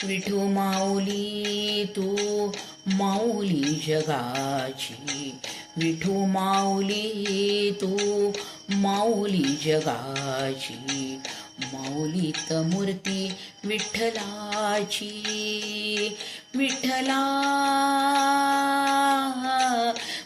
विठू माऊली तू माऊली जगाची, विठू माऊली तू माऊली जगाची, माऊलीत मूर्ती विठ्ठलाची, विठ्ठला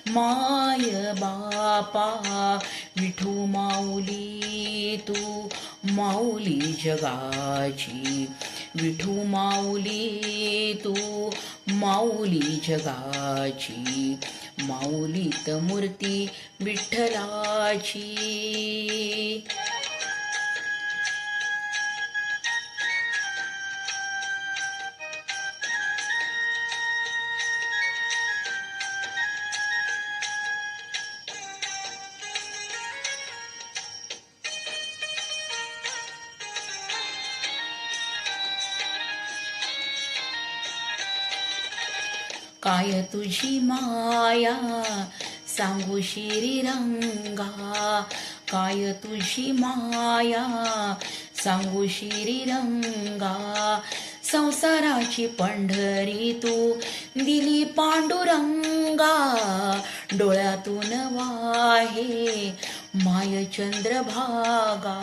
माय बापा, विठू माऊली तू माऊली जगाची, विठू माऊली तू माऊली जगाची, माऊलीत मूर्ती विठ्ठलाची. काय तुझी माया सांगू श्रीरंगा, काय तुझी माया सांगू श्रीरंगा, संसाराची पंढरी तू दिली पांडुरंगा, डोळ्यातून वाहे माय चंद्रभागा,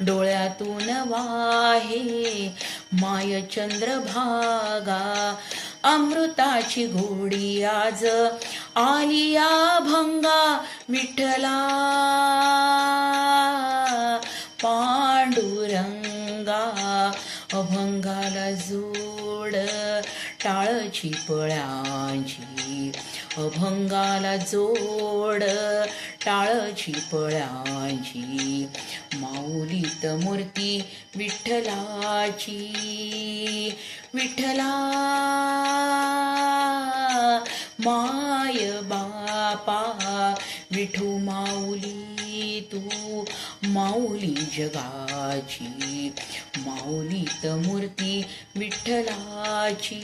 डोळ्यातून वाहे माय चंद्रभागा, अमृताची घोडी आज आली या भंगा, विठ्ठला पांडुरंगा, अभंगाला जोड टाळची पळ्यांची, अभंगाला जोड टाळची पळ्यांची, माऊलीत मूर्ती विठ्ठलाची, विठ्ठला माय बापा, विठू माऊली तू माऊली जगाची, माऊलीत मूर्ती विठ्ठलाची.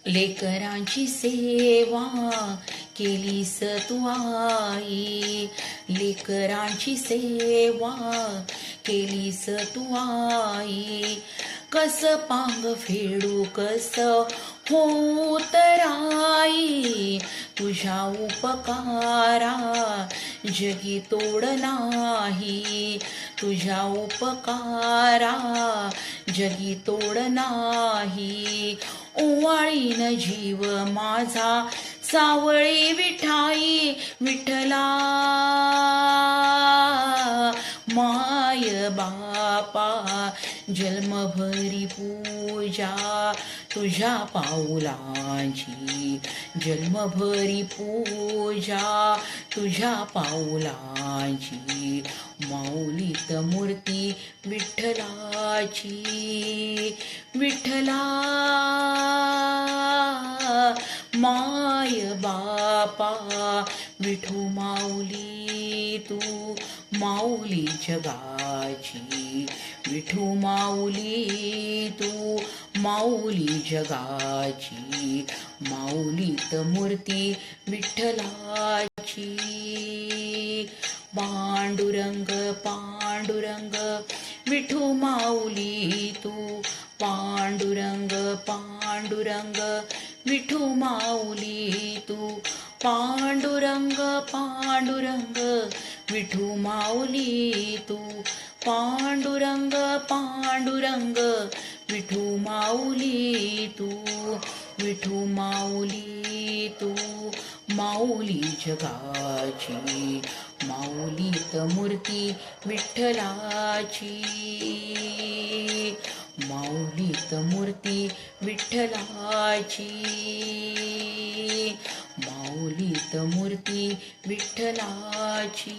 लेकरांची सेवा केलीस तू आई, लेकरांची सेवा केलीस तू आई, कस पांग फेडू कस होऊ तराई, तुझ्या उपकारा जगी तोड नाही, तुझ्या उपकारा जगी तोड नाही, ओवाळीन जीव माझा सावळी विठाई, विठ्ठला माय बापा, जन्मभरी पूजा तुझ्या पाऊलांची, जन्मभरी पूजा तुझ्या पाऊलांची, माऊलीत मूर्ती विठ्ठलाची, विठ्ठला माय बापा, विठू माऊली तू माऊली जगाची, विठू माऊली तू माऊली जगाची, माऊलीत मूर्ती विठ्ठलाची. पांडुरंग पांडुरंग विठू माऊली तू, पांडुरंग पांडुरंग विठू माऊली तू, पांडुरंग पांडुरंग विठू माऊली तू, पांडुरंग पांडुरंग विठू माऊली तू, विठू माऊली तू माऊली जगाची, माऊलीत मूर्ती विठ्ठलाची, माऊलीत मूर्ती विठ्ठलाची, माऊलीत मूर्ती विठ्ठलाची.